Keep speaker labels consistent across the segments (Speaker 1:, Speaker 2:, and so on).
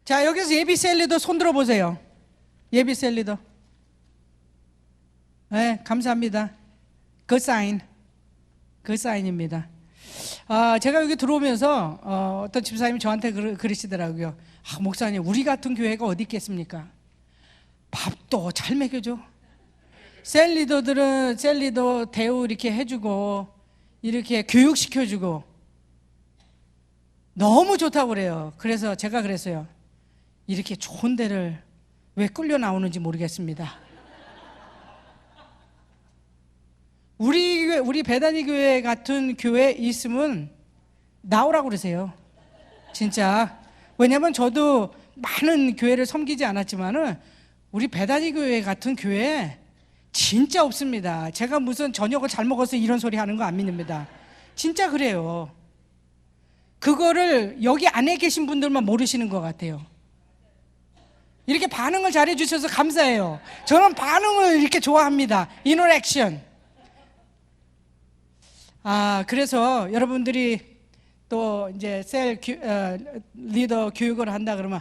Speaker 1: 자, 여기서 예비 셀 리더 손 들어보세요. 예비 셀 리더. 네, 감사합니다. 그 사인입니다. 제가 여기 들어오면서 어떤 집사님이 저한테 그러시더라고요. 목사님, 우리 같은 교회가 어디 있겠습니까? 밥도 잘 먹여줘. 셀 리더들은 셀 리더 대우 이렇게 해주고 이렇게 교육시켜주고 너무 좋다고 그래요. 그래서 제가 그랬어요. 이렇게 좋은 데를 왜 끌려 나오는지 모르겠습니다. 우리 배단위 교회 같은 교회 있으면 나오라고 그러세요. 진짜. 왜냐면 저도 많은 교회를 섬기지 않았지만은 우리 배단위 교회 같은 교회 진짜 없습니다. 제가 무슨 저녁을 잘 먹어서 이런 소리 하는 거 안 믿습니다. 진짜 그래요. 그거를 여기 안에 계신 분들만 모르시는 것 같아요. 이렇게 반응을 잘해 주셔서 감사해요. 저는 반응을 이렇게 좋아합니다. 인터랙션. 그래서 여러분들이 또 이제 리더 교육을 한다 그러면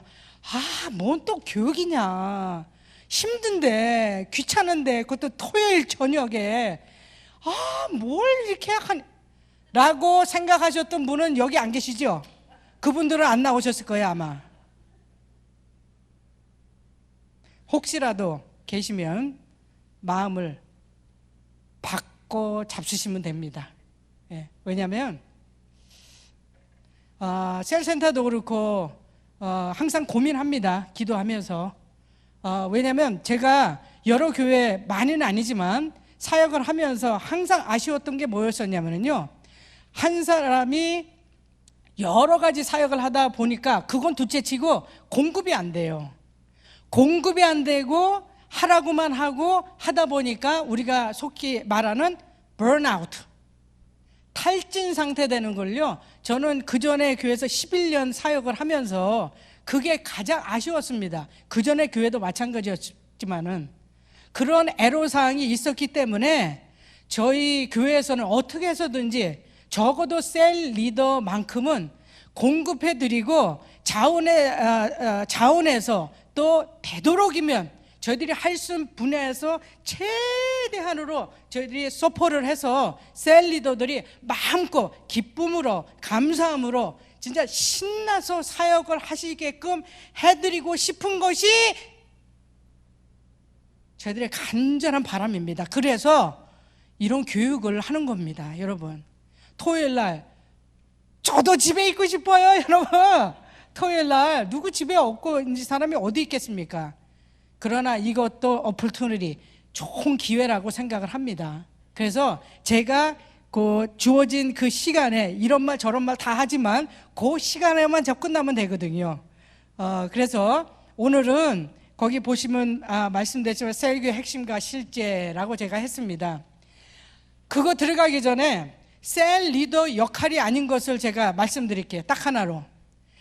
Speaker 1: 뭔 또 교육이냐, 힘든데 귀찮은데 그것도 토요일 저녁에 뭘 이렇게 라고 생각하셨던 분은 여기 안 계시죠? 그분들은 안 나오셨을 거예요 아마. 혹시라도 계시면 마음을 바꿔 잡수시면 됩니다. 왜냐하면 셀센터도 그렇고 항상 고민합니다. 기도하면서. 왜냐하면 제가 여러 교회 많이는 아니지만 사역을 하면서 항상 아쉬웠던 게 뭐였었냐면요, 한 사람이 여러 가지 사역을 하다 보니까 그건 둘째치고 공급이 안 돼요. 공급이 안 되고 하라고만 하고 하다 보니까 우리가 속히 말하는 번아웃, 탈진 상태 되는 걸요, 저는 그 전에 교회에서 11년 사역을 하면서 그게 가장 아쉬웠습니다. 그 전에 교회도 마찬가지였지만은 그런 애로사항이 있었기 때문에 저희 교회에서는 어떻게 해서든지 적어도 셀 리더만큼은 공급해드리고 자원에서 또 되도록이면 저희들이 할 수 있는 분야에서 최대한으로 저희들이 서포트를 해서 셀 리더들이 마음껏 기쁨으로 감사함으로 진짜 신나서 사역을 하시게끔 해드리고 싶은 것이 저희들의 간절한 바람입니다. 그래서 이런 교육을 하는 겁니다. 여러분, 토요일날 저도 집에 있고 싶어요. 여러분, 토요일날 누구 집에 없고 이제 사람이 어디 있겠습니까? 그러나 이것도 어플투니티, 좋은 기회라고 생각을 합니다. 그래서 제가 주어진 그 시간에 이런 말 저런 말 다 하지만 그 시간에만 접근하면 되거든요. 그래서 오늘은 거기 보시면 말씀드렸지만 셀교의 핵심과 실제라고 제가 했습니다. 그거 들어가기 전에 셀 리더 역할이 아닌 것을 제가 말씀드릴게요. 딱 하나로.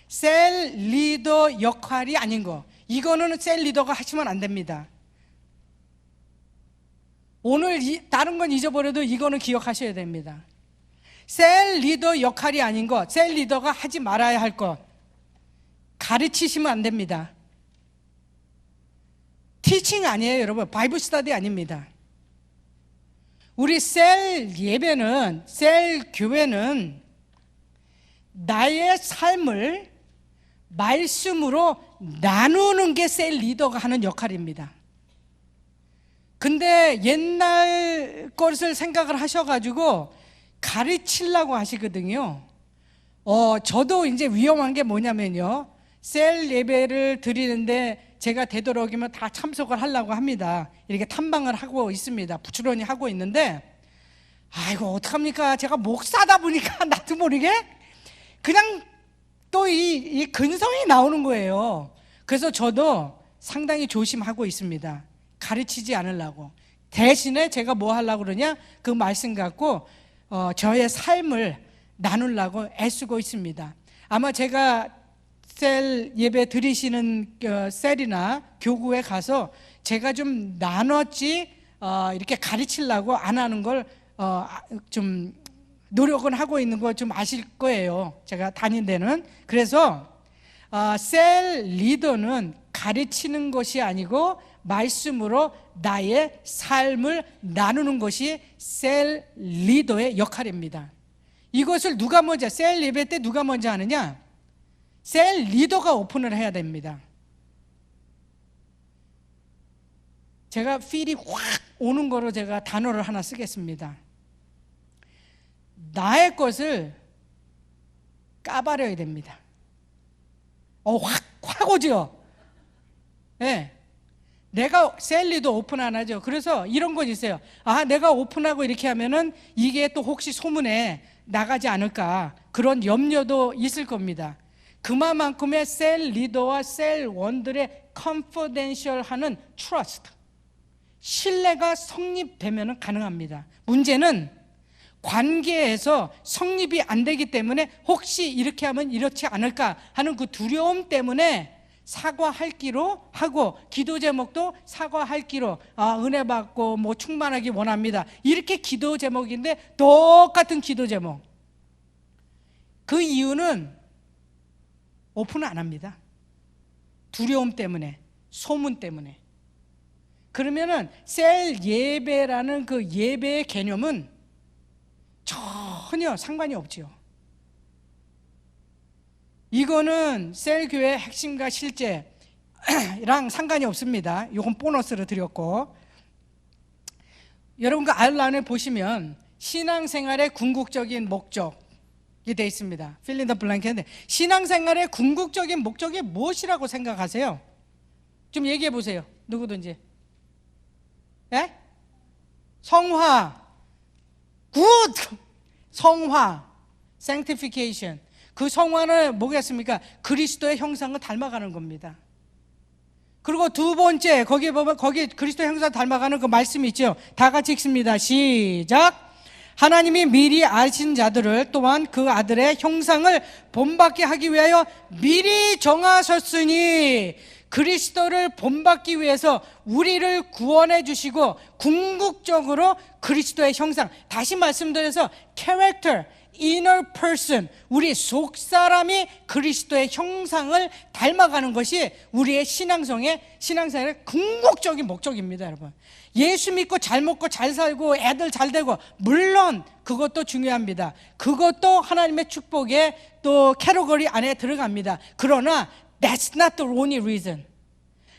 Speaker 1: 셀 리더 역할이 아닌 거, 이거는 셀 리더가 하시면 안 됩니다. 오늘 다른 건 잊어버려도 이거는 기억하셔야 됩니다. 셀 리더 역할이 아닌 것, 셀 리더가 하지 말아야 할 것, 가르치시면 안 됩니다. 티칭 아니에요, 여러분. 바이블 스터디 아닙니다. 우리 셀 예배는, 셀 교회는 나의 삶을 말씀으로 나누는 게 셀 리더가 하는 역할입니다. 근데 옛날 것을 생각을 하셔가지고 가르치려고 하시거든요. 저도 이제 위험한 게 뭐냐면요, 셀 예배를 드리는데 제가 되도록이면 다 참석을 하려고 합니다. 이렇게 탐방을 하고 있습니다. 부지런히 하고 있는데, 아이고 어떡합니까? 제가 목사다 보니까 나도 모르게 그냥 또 이 근성이 나오는 거예요. 그래서 저도 상당히 조심하고 있습니다. 가르치지 않으려고. 대신에 제가 뭐 하려고 그러냐, 그 말씀 갖고 저의 삶을 나누려고 애쓰고 있습니다. 아마 제가 셀 예배 드리시는 셀이나 교구에 가서 제가 좀 나눴지 이렇게 가르치려고 안 하는 걸 좀 노력은 하고 있는 거 좀 아실 거예요. 제가 다닌 데는. 그래서 셀 리더는 가르치는 것이 아니고 말씀으로 나의 삶을 나누는 것이 셀 리더의 역할입니다. 이것을 누가 먼저, 셀 예배 때 누가 먼저 하느냐? 셀 리더가 오픈을 해야 됩니다. 제가 필이 확 오는 거로 제가 단어를 하나 쓰겠습니다. 나의 것을 까발려야 됩니다. 확 오죠? 네. 내가 셀리도 오픈 안 하죠. 그래서 이런 건 있어요. 내가 오픈하고 이렇게 하면은 이게 또 혹시 소문에 나가지 않을까, 그런 염려도 있을 겁니다. 그만큼의 셀 리더와 셀 원들의 컨피덴셜하는 트러스트, 신뢰가 성립되면 가능합니다. 문제는 관계에서 성립이 안 되기 때문에 혹시 이렇게 하면 이렇지 않을까 하는 그 두려움 때문에 사과할 기로 하고, 기도 제목도 사과할 기로, 은혜 받고 뭐 충만하기 원합니다, 이렇게 기도 제목인데 똑같은 기도 제목. 그 이유는 오픈을 안 합니다. 두려움 때문에, 소문 때문에. 그러면은 셀 예배라는 그 예배의 개념은 전혀 상관이 없지요. 이거는 셀 교회의 핵심과 실제랑 상관이 없습니다. 이건 보너스로 드렸고, 여러분 그 아웃라인을 보시면 신앙생활의 궁극적인 목적이 되어 있습니다. fill in the blank인데, 신앙생활의 궁극적인 목적이 무엇이라고 생각하세요? 좀 얘기해 보세요. 누구든지. 예? 성화, 굿! 성화, sanctification. 그 성화는 뭐겠습니까? 그리스도의 형상을 닮아가는 겁니다. 그리고 두 번째, 거기 보면 거기 그리스도의 형상을 닮아가는 그 말씀이 있죠. 다 같이 읽습니다. 시작. 하나님이 미리 아신 자들을 또한 그 아들의 형상을 본받게 하기 위하여 미리 정하셨으니, 그리스도를 본받기 위해서 우리를 구원해 주시고 궁극적으로 그리스도의 형상, 다시 말씀드려서 character, inner person, 우리 속사람이 그리스도의 형상을 닮아가는 것이 우리의 신앙생활의 궁극적인 목적입니다. 여러분, 예수 믿고 잘 먹고 잘 살고 애들 잘 되고, 물론 그것도 중요합니다. 그것도 하나님의 축복의 또 캐러거리 안에 들어갑니다. 그러나 That's not the only reason.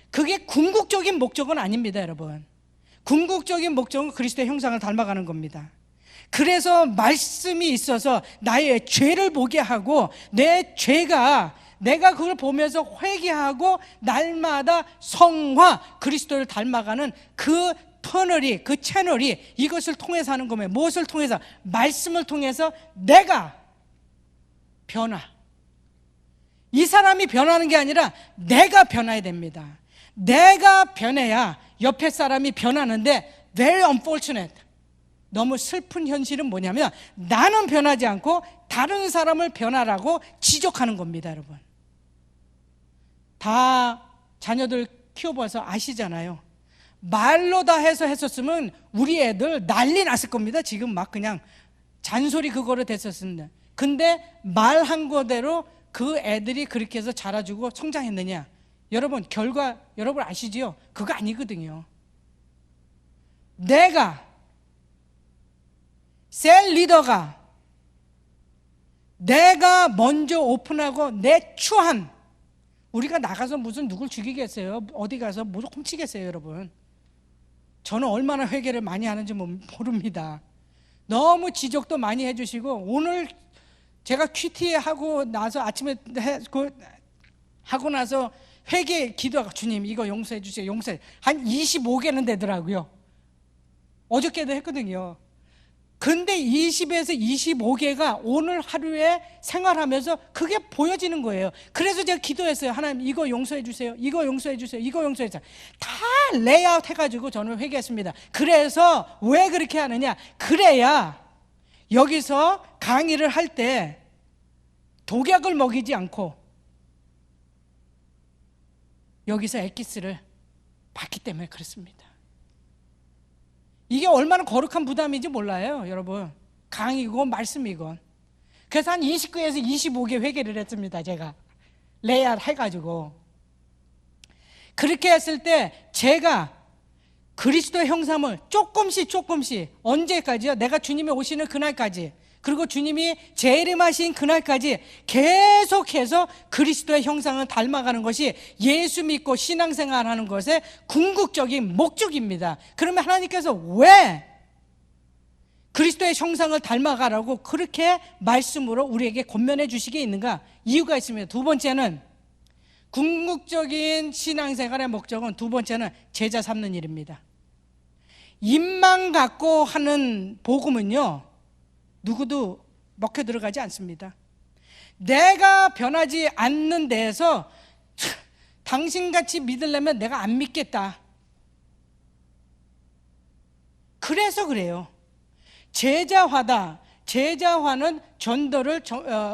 Speaker 1: 그게 궁극적인 목적은 아닙니다, 여러분. 궁극적인 목적은 그리스도의 형상을 닮아가는 겁니다. 그래서 말씀이 있어서 나의 죄를 보게 하고, 내 죄가, 내가 그걸 보면서 회개하고 날마다 성화, 그리스도를 닮아가는 그 터널이, 그 채널이 이것을 통해서 하는 거면, 무엇을 통해서? 말씀을 통해서 내가 변화. 이 사람이 변하는 게 아니라 내가 변해야 됩니다. 내가 변해야 옆에 사람이 변하는데, very unfortunate, 너무 슬픈 현실은 뭐냐면 나는 변하지 않고 다른 사람을 변하라고 지적하는 겁니다. 여러분, 다 자녀들 키워봐서 아시잖아요. 말로 다 해서 했었으면 우리 애들 난리 났을 겁니다. 지금 막 그냥 잔소리 그거로 됐었습니다. 근데 말한 거대로 그 애들이 그렇게 해서 자라주고 성장했느냐? 여러분, 결과 여러분 아시지요? 그거 아니거든요. 내가, 셀 리더가 내가 먼저 오픈하고 내 추한, 우리가 나가서 무슨 누굴 죽이겠어요? 어디 가서 무슨 훔치겠어요? 여러분, 저는 얼마나 회개를 많이 하는지 모릅니다. 너무 지적도 많이 해주시고, 오늘 제가 큐티 하고 나서 아침에 하고 나서 회개 기도하고, 주님 이거 용서해 주세요, 용서해. 한 25개는 되더라고요. 어저께도 했거든요. 근데 20에서 25개가 오늘 하루에 생활하면서 그게 보여지는 거예요. 그래서 제가 기도했어요. 하나님 이거 용서해 주세요, 이거 용서해 주세요, 이거 용서해 주세요. 다 레이아웃 해가지고 저는 회개했습니다. 그래서 왜 그렇게 하느냐? 그래야 여기서 강의를 할 때 독약을 먹이지 않고 여기서 엑기스를 받기 때문에 그렇습니다. 이게 얼마나 거룩한 부담인지 몰라요, 여러분. 강의건 말씀이건. 그래서 한 29에서 25개 회개를 했습니다, 제가. 레이아웃 해가지고. 그렇게 했을 때 제가 그리스도의 형상을 조금씩 언제까지요? 내가 주님이 오시는 그날까지, 그리고 주님이 재림하신 그날까지 계속해서 그리스도의 형상을 닮아가는 것이 예수 믿고 신앙생활하는 것의 궁극적인 목적입니다. 그러면 하나님께서 왜 그리스도의 형상을 닮아가라고 그렇게 말씀으로 우리에게 권면해 주시게 있는가? 이유가 있습니다. 두 번째는, 궁극적인 신앙생활의 목적은, 두 번째는 제자 삼는 일입니다. 입만 갖고 하는 복음은요, 누구도 먹혀 들어가지 않습니다. 내가 변하지 않는 데에서 당신같이 믿으려면 내가 안 믿겠다. 그래서 그래요. 제자화다. 제자화는 전도를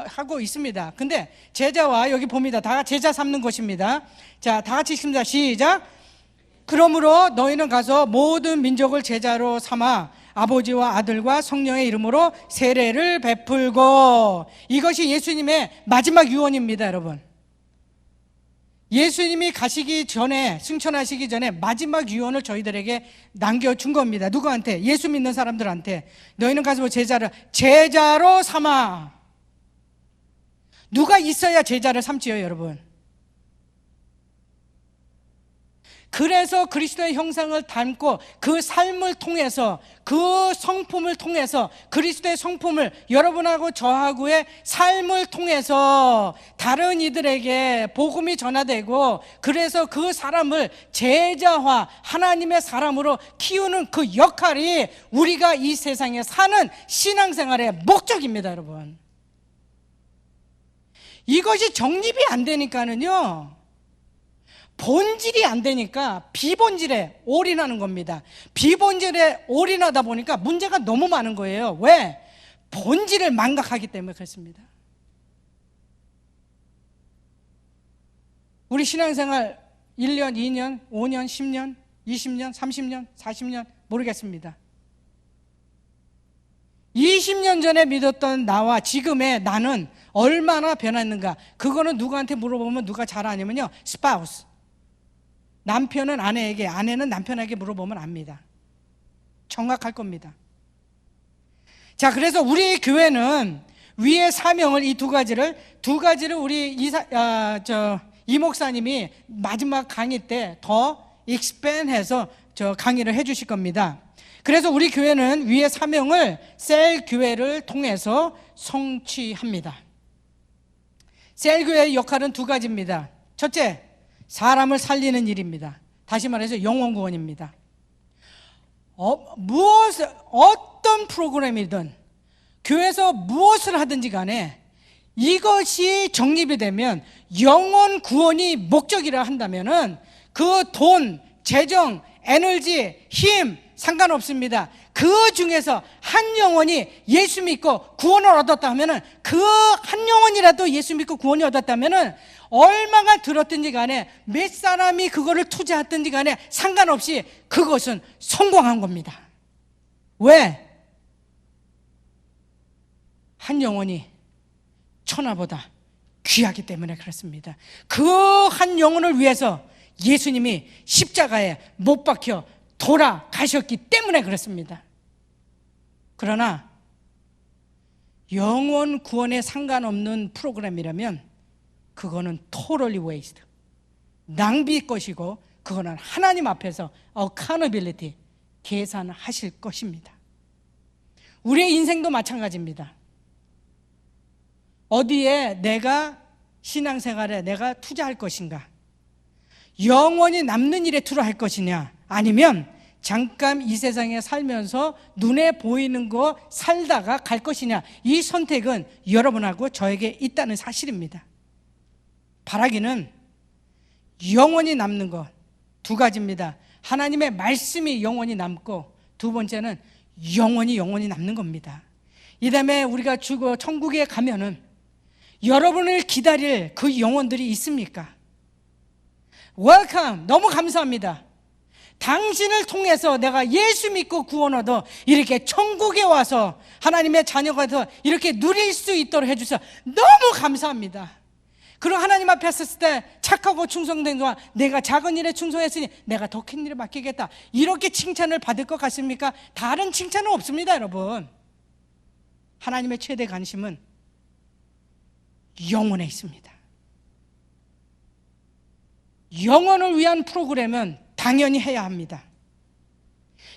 Speaker 1: 하고 있습니다. 근데 제자화 여기 봅니다. 다 제자 삼는 것입니다. 자, 다 같이 읽습니다. 시작. 그러므로 너희는 가서 모든 민족을 제자로 삼아 아버지와 아들과 성령의 이름으로 세례를 베풀고. 이것이 예수님의 마지막 유언입니다, 여러분. 예수님이 가시기 전에, 승천하시기 전에 마지막 유언을 저희들에게 남겨준 겁니다. 누구한테? 예수 믿는 사람들한테. 너희는 가서 제자로 삼아. 누가 있어야 제자를 삼지요, 여러분? 그래서 그리스도의 형상을 닮고 그 삶을 통해서, 그 성품을 통해서, 그리스도의 성품을, 여러분하고 저하고의 삶을 통해서 다른 이들에게 복음이 전화되고, 그래서 그 사람을 제자화, 하나님의 사람으로 키우는 그 역할이 우리가 이 세상에 사는 신앙생활의 목적입니다, 여러분. 이것이 정립이 안 되니까는요, 본질이 안 되니까 비본질에 올인하는 겁니다. 비본질에 올인하다 보니까 문제가 너무 많은 거예요. 왜? 본질을 망각하기 때문에 그렇습니다. 우리 신앙생활 1년, 2년, 5년, 10년, 20년, 30년, 40년 모르겠습니다. 20년 전에 믿었던 나와 지금의 나는 얼마나 변했는가? 그거는 누구한테 물어보면 누가 잘 아냐면요, 스파우스. 남편은 아내에게, 아내는 남편에게 물어보면 압니다. 정확할 겁니다. 자, 그래서 우리 교회는 위의 사명을, 이 두 가지를 우리 이 목사님이 마지막 강의 때 더 익스펜해서 강의를 해 주실 겁니다. 그래서 우리 교회는 위의 사명을 셀 교회를 통해서 성취합니다. 셀 교회의 역할은 두 가지입니다. 첫째, 사람을 살리는 일입니다. 다시 말해서 영혼 구원입니다. 어떤 프로그램이든 교회에서 무엇을 하든지 간에 이것이 정립이 되면, 영혼 구원이 목적이라 한다면은 그 돈, 재정, 에너지, 힘 상관없습니다. 그 중에서 한 영혼이 예수 믿고 구원을 얻었다 하면은, 그 한 영혼이라도 예수 믿고 구원을 얻었다면은 얼마가 들었든지 간에, 몇 사람이 그거를 투자했든지 간에 상관없이 그것은 성공한 겁니다. 왜? 한 영혼이 천하보다 귀하기 때문에 그렇습니다. 그 한 영혼을 위해서 예수님이 십자가에 못 박혀 돌아가셨기 때문에 그렇습니다. 그러나 영혼 구원에 상관없는 프로그램이라면 그거는 totally waste, 낭비일 것이고, 그거는 하나님 앞에서 accountability, 계산하실 것입니다. 우리의 인생도 마찬가지입니다. 어디에 내가 신앙생활에 내가 투자할 것인가? 영원히 남는 일에 투자할 것이냐? 아니면 잠깐 이 세상에 살면서 눈에 보이는 거 살다가 갈 것이냐? 이 선택은 여러분하고 저에게 있다는 사실입니다. 바라기는 영원히 남는 것 두 가지입니다. 하나님의 말씀이 영원히 남고, 두 번째는 영원히 남는 겁니다. 이 다음에 우리가 죽어 천국에 가면은 여러분을 기다릴 그 영혼들이 있습니까? 웰컴, 너무 감사합니다. 당신을 통해서 내가 예수 믿고 구원 얻어 이렇게 천국에 와서 하나님의 자녀가 돼서 이렇게 누릴 수 있도록 해주셔서 너무 감사합니다. 그리고 하나님 앞에 섰을 때 착하고 충성된 동안 내가 작은 일에 충성했으니 내가 더 큰 일을 맡기겠다, 이렇게 칭찬을 받을 것 같습니까? 다른 칭찬은 없습니다, 여러분. 하나님의 최대 관심은 영혼에 있습니다. 영혼을 위한 프로그램은 당연히 해야 합니다.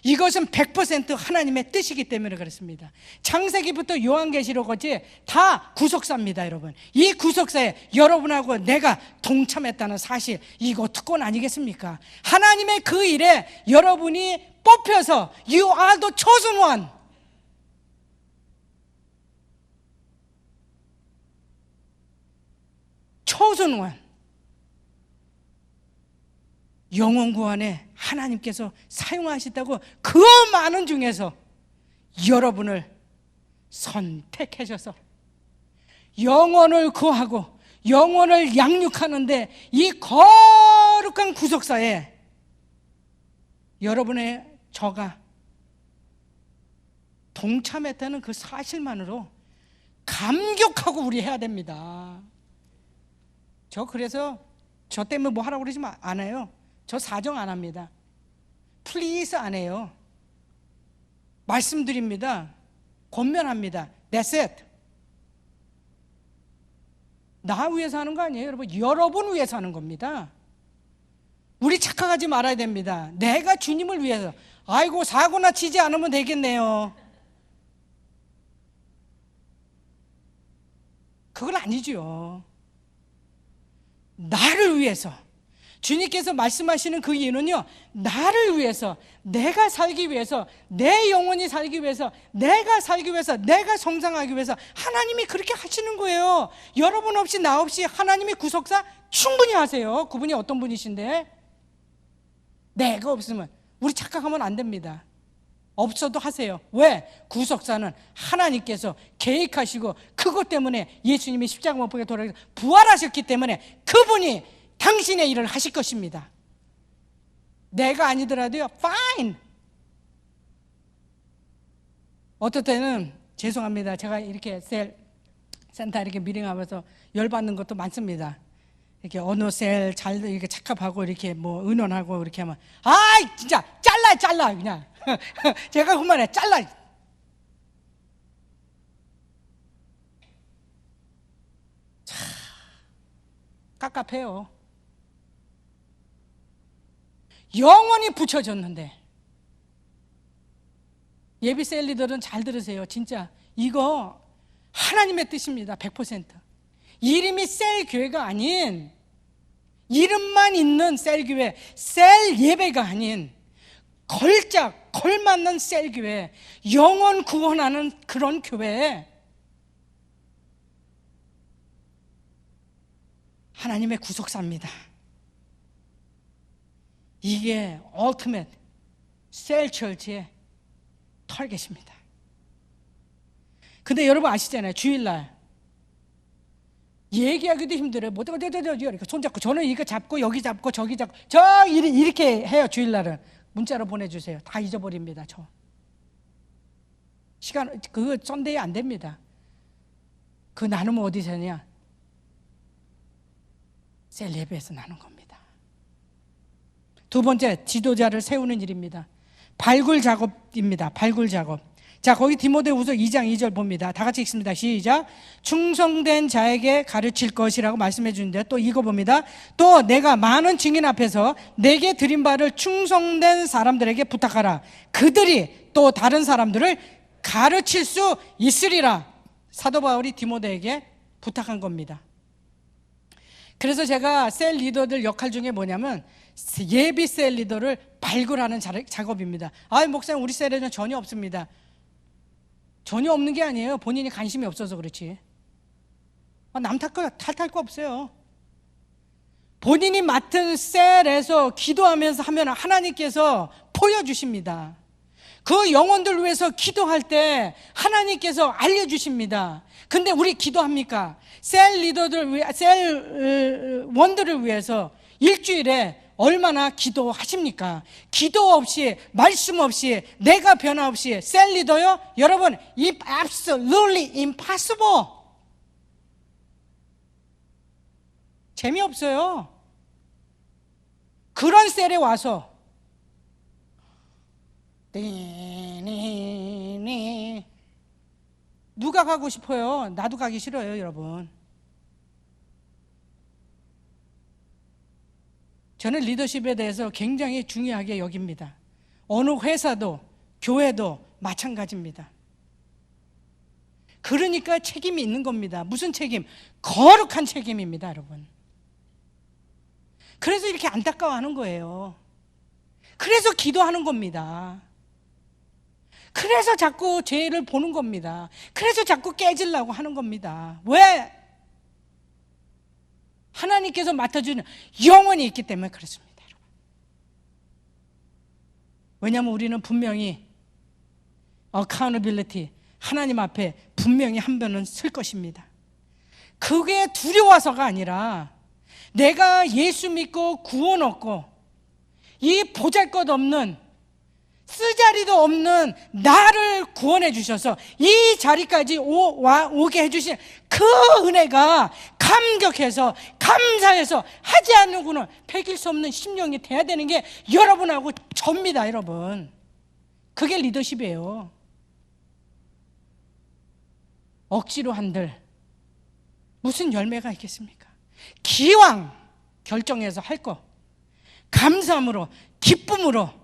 Speaker 1: 이것은 100% 하나님의 뜻이기 때문에 그렇습니다. 창세기부터 요한계시록까지 다 구속사입니다, 여러분. 이 구속사에 여러분하고 내가 동참했다는 사실, 이거 특권 아니겠습니까? 하나님의 그 일에 여러분이 뽑혀서 You are the chosen one. chosen one. 영혼 구원에 하나님께서 사용하셨다고 그 많은 중에서 여러분을 선택하셔서 영혼을 구하고 영혼을 양육하는데 이 거룩한 구속사에 여러분의 저가 동참했다는 그 사실만으로 감격하고 우리 해야 됩니다. 그래서 저 때문에 뭐 하라고 그러지 않아요. 저 사정 안 합니다. 플리즈 안 해요. 말씀드립니다. 권면합니다. That's it. 나 위해서 하는 거 아니에요, 여러분. 여러분 위해서 하는 겁니다. 우리 착각하지 말아야 됩니다. 내가 주님을 위해서, 아이고 사고나 치지 않으면 되겠네요. 그건 아니죠. 나를 위해서, 주님께서 말씀하시는 그 이유는요, 나를 위해서, 내가 살기 위해서, 내 영혼이 살기 위해서, 내가 살기 위해서, 내가 성장하기 위해서 하나님이 그렇게 하시는 거예요. 여러분 없이 나 없이 하나님이 구속사 충분히 하세요. 그분이 어떤 분이신데? 내가 없으면, 우리 착각하면 안 됩니다. 없어도 하세요. 왜? 구속사는 하나님께서 계획하시고 그것 때문에 예수님이 십자가 못 박혀 돌아가서 부활하셨기 때문에 그분이 당신의 일을 하실 것입니다. 내가 아니더라도요, fine. 어떨 때는 죄송합니다. 제가 이렇게 센터 이렇게 미팅하면서 열받는 것도 많습니다. 이렇게 어느 셀 잘 이렇게 착합하고 이렇게 뭐 의논하고 이렇게 하면, 아이 진짜 잘라 그냥. 제가 그만해, 잘라. 참 깝깝해요. 영원히 붙여졌는데. 예비셀 리더는 잘 들으세요. 진짜 이거 하나님의 뜻입니다. 100%. 이름이 셀 교회가 아닌, 이름만 있는 셀 교회, 셀 예배가 아닌 걸맞는 셀 교회, 영혼 구원하는 그런 교회에 하나님의 구속사입니다. 이게 ultimate 셀 처치의 타겟입니다. 근데 여러분 아시잖아요. 주일날 얘기하기도 힘들어요. 못 이렇게 손잡고, 저는 이거 잡고 여기 잡고 저기 잡고 이렇게 해요. 주일날은 문자로 보내주세요. 다 잊어버립니다. 저 시간 그거 썬데이 안 됩니다. 그 나누면 어디서 하냐? 셀 예배에서 나눈 겁니다. 두 번째, 지도자를 세우는 일입니다. 발굴 작업입니다. 발굴 작업. 자, 거기 디모데후서 2장 2절 봅니다. 다 같이 읽습니다. 시작. 충성된 자에게 가르칠 것이라고 말씀해 주는데, 또 이거 봅니다. 또 내가 많은 증인 앞에서 내게 드린 바를 충성된 사람들에게 부탁하라. 그들이 또 다른 사람들을 가르칠 수 있으리라. 사도 바울이 디모데에게 부탁한 겁니다. 그래서 제가 셀 리더들 역할 중에 뭐냐면 예비 셀 리더를 발굴하는 작업입니다. 목사님 우리 셀에는 전혀 없습니다. 전혀 없는 게 아니에요. 본인이 관심이 없어서 그렇지. 남 탓할 거 없어요. 본인이 맡은 셀에서 기도하면서 하면 하나님께서 보여주십니다. 그 영혼들 위해서 기도할 때 하나님께서 알려주십니다. 근데 우리 기도합니까? 셀 리더들, 셀 원들을 위해서 일주일에 얼마나 기도하십니까? 기도 없이, 말씀 없이, 내가 변화 없이 셀 리더요? 여러분, absolutely impossible. 재미없어요. 그런 셀에 와서 네. 누가 가고 싶어요? 나도 가기 싫어요, 여러분. 저는 리더십에 대해서 굉장히 중요하게 여깁니다. 어느 회사도 교회도 마찬가지입니다. 그러니까 책임이 있는 겁니다. 무슨 책임? 거룩한 책임입니다, 여러분. 그래서 이렇게 안타까워하는 거예요. 그래서 기도하는 겁니다. 그래서 자꾸 죄를 보는 겁니다. 그래서 자꾸 깨지려고 하는 겁니다. 왜? 하나님께서 맡아주는 영혼이 있기 때문에 그렇습니다, 여러분. 왜냐하면 우리는 분명히 accountability, 하나님 앞에 분명히 한 번은 쓸 것입니다. 그게 두려워서가 아니라 내가 예수 믿고 구원 얻고 이 보잘것없는 쓰자리도 없는 나를 구원해 주셔서 이 자리까지 오게 해주신 그 은혜가 감격해서 감사해서 하지 않는구나 배길 수 없는 심령이 돼야 되는 게 여러분하고 접니다, 여러분. 그게 리더십이에요. 억지로 한들 무슨 열매가 있겠습니까? 기왕 결정해서 할 거 감사함으로 기쁨으로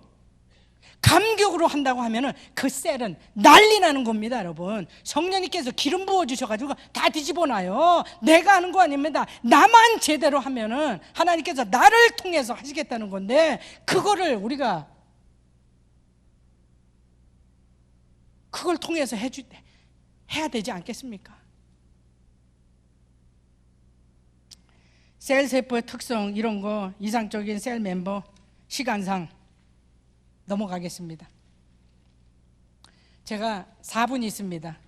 Speaker 1: 감격으로 한다고 하면은 그 셀은 난리 나는 겁니다, 여러분. 성령님께서 기름 부어 주셔가지고 다 뒤집어 놔요. 내가 하는 거 아닙니다. 나만 제대로 하면은 하나님께서 나를 통해서 하시겠다는 건데 그거를 우리가 그걸 통해서 해야 되지 않겠습니까? 셀 세포의 특성 이런 거 이상적인 셀 멤버 시간상 넘어가겠습니다. 제가 4분이 있습니다.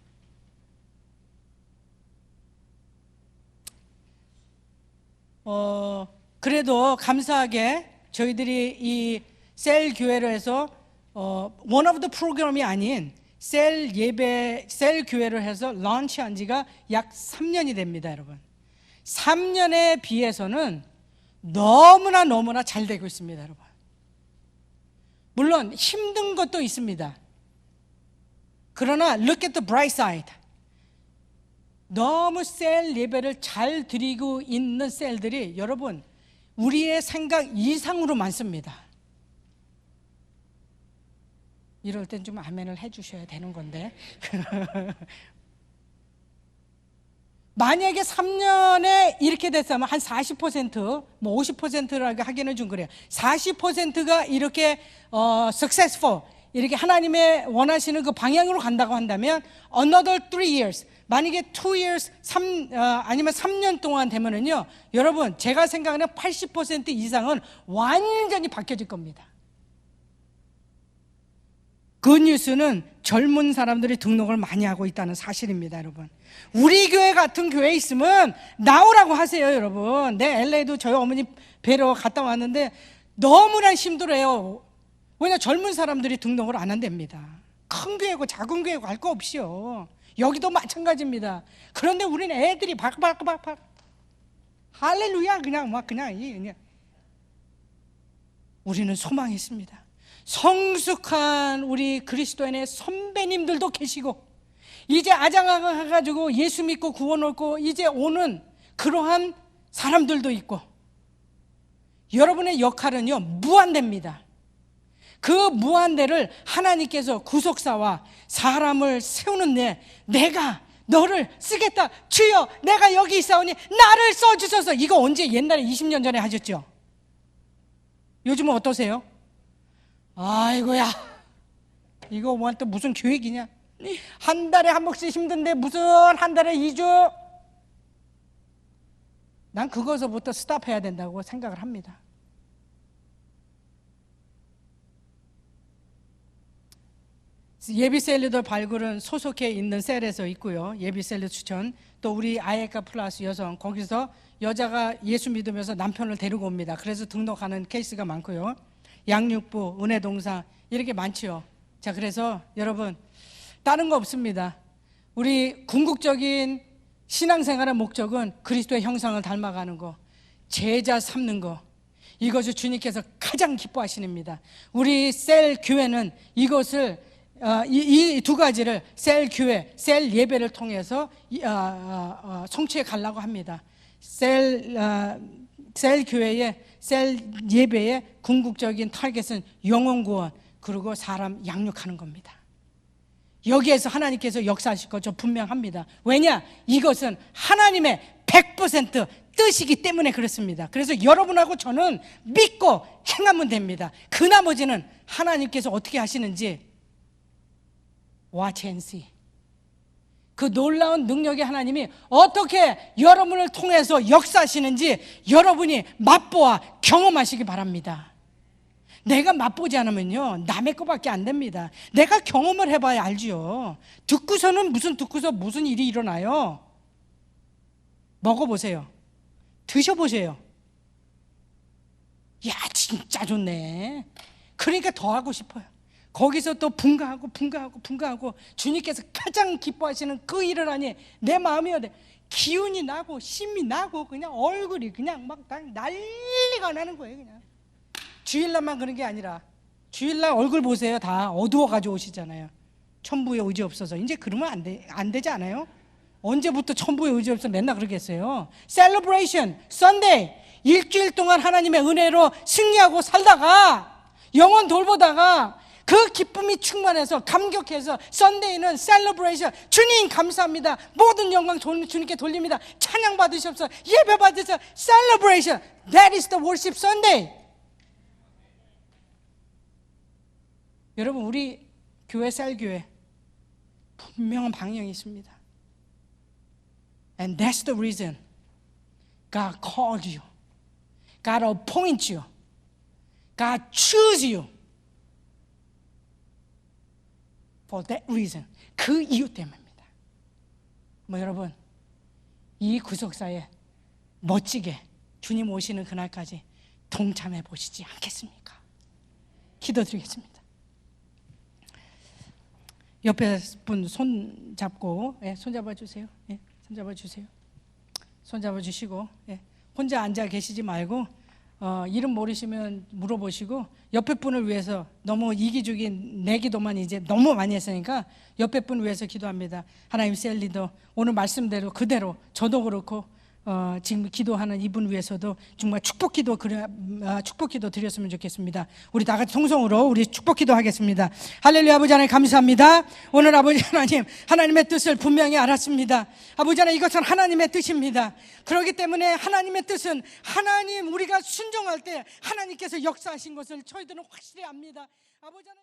Speaker 1: 그래도 감사하게 저희들이 이 셀 교회를 해서 one of the 프로그램이 아닌 셀 예배, 셀 교회를 해서 런치한 지가 약 3년이 됩니다, 여러분. 3년에 비해서는 너무나 잘 되고 있습니다, 여러분. 물론 힘든 것도 있습니다. 그러나 look at the bright side. 너무 셀 예배를 잘 드리고 있는 셀들이 여러분 우리의 생각 이상으로 많습니다. 이럴 땐 좀 아멘을 해주셔야 되는 건데 만약에 3년에 이렇게 됐으면 한 40%, 뭐 50%라고 하기는 좀 그래요. 40%가 이렇게 successful, 이렇게 하나님의 원하시는 그 방향으로 간다고 한다면 another 3 years, 만약에 2 years, 아니면 3년 동안 되면은요, 여러분 제가 생각하는 80% 이상은 완전히 바뀌어질 겁니다. 그 뉴스는 젊은 사람들이 등록을 많이 하고 있다는 사실입니다, 여러분. 우리 교회 같은 교회에 있으면 나오라고 하세요, 여러분. 내 LA도 저희 어머니 뵈러 갔다 왔는데 너무나 힘들어요. 왜냐 젊은 사람들이 등록을 안 한답니다. 큰 교회고 작은 교회고 할 거 없이요. 여기도 마찬가지입니다. 그런데 우리는 애들이 박박박박 할렐루야 그냥 우리는 소망이 있습니다. 성숙한 우리 그리스도인의 선배님들도 계시고 이제 아장아가가지고 예수 믿고 구원 얻고 이제 오는 그러한 사람들도 있고 여러분의 역할은요 무한대입니다. 그 무한대를 하나님께서 구속사와 사람을 세우는 내가 너를 쓰겠다. 주여 내가 여기 있사오니 나를 써주소서. 이거 언제 옛날에 20년 전에 하셨죠? 요즘은 어떠세요? 아이고야 이거 또 무슨 계획이냐? 한 달에 한 번씩 힘든데 무슨 한 달에 2주? 난 그거서부터 스탑해야 된다고 생각을 합니다. 예비셀 리더 발굴은 소속해 있는 셀에서 있고요. 예비셀 리더 추천. 또 우리 아예카 플러스 여성, 거기서 여자가 예수 믿으면서 남편을 데리고 옵니다. 그래서 등록하는 케이스가 많고요. 양육부, 은혜동사 이렇게 많지요. 자, 그래서 여러분 다른 거 없습니다. 우리 궁극적인 신앙생활의 목적은 그리스도의 형상을 닮아가는 거. 제자 삼는 거, 이것을 주님께서 가장 기뻐하시는 겁니다. 우리 셀 교회는 이것을 이 두 가지를 셀 교회, 셀 예배를 통해서 성취해 가려고 합니다. 셀 교회의 셀 예배의 궁극적인 타겟은 영혼 구원, 그리고 사람 양육하는 겁니다. 여기에서 하나님께서 역사하실 것 저 분명합니다. 왜냐? 이것은 하나님의 100% 뜻이기 때문에 그렇습니다. 그래서 여러분하고 저는 믿고 행하면 됩니다. 그 나머지는 하나님께서 어떻게 하시는지 watch and see. 그 놀라운 능력의 하나님이 어떻게 여러분을 통해서 역사하시는지 여러분이 맛보아 경험하시기 바랍니다. 내가 맛보지 않으면요, 남의 것밖에 안 됩니다. 내가 경험을 해봐야 알지요. 듣고서는 무슨 일이 일어나요? 먹어보세요. 드셔보세요. 야, 진짜 좋네. 그러니까 더 하고 싶어요. 거기서 또 분가하고 주님께서 가장 기뻐하시는 그 일을 하니 내 마음이 기운이 나고 힘이 나고 그냥 얼굴이 그냥 막 난리가 나는 거예요. 그냥 주일날만 그런 게 아니라 주일날 얼굴 보세요. 다 어두워가지고 오시잖아요. 천부에 의지 없어서. 이제 그러면 안 되지 않아요? 언제부터 천부에 의지 없어서 맨날 그러겠어요. 셀러브레이션, 썬데이, 일주일 동안 하나님의 은혜로 승리하고 살다가 영혼 돌보다가 그 기쁨이 충만해서 감격해서 썬데이는 셀러브레이션, 주님 감사합니다, 모든 영광 주님께 돌립니다, 찬양 받으셔서 예배 받으셔서 셀러브레이션. That is the worship Sunday. 여러분, 우리 교회 셀교회 분명한 방향이 있습니다. And that's the reason God called you, God appointed you, God chose you. For that reason. 그 이유 때문입니다. 여러분, 이 구속사에 멋지게 주님 오시는 그날까지 동참해 보시지 않겠습니까? 기도드리겠습니다. 옆에 분 손 잡고, 손 잡아주세요. 손 잡아주세요. 손 잡아주시고, 혼자 앉아 계시지 말고 이름 모르시면 물어보시고, 옆에 분을 위해서 너무 이기적인 내 기도만 이제 너무 많이 했으니까 옆에 분을 위해서 기도합니다. 하나님, 셀 리더 오늘 말씀대로 그대로 저도 그렇고 지금 기도하는 이분 위해서도 정말 축복 기도 드렸으면 좋겠습니다. 우리 다 같이 통성으로 우리 축복 기도 하겠습니다. 할렐루야. 아버지 하나님 감사합니다. 오늘 아버지 하나님, 하나님의 뜻을 분명히 알았습니다. 아버지 하나님, 이것은 하나님의 뜻입니다. 그렇기 때문에 하나님의 뜻은 하나님, 우리가 순종할 때 하나님께서 역사하신 것을 저희들은 확실히 압니다. 아버지 하나님.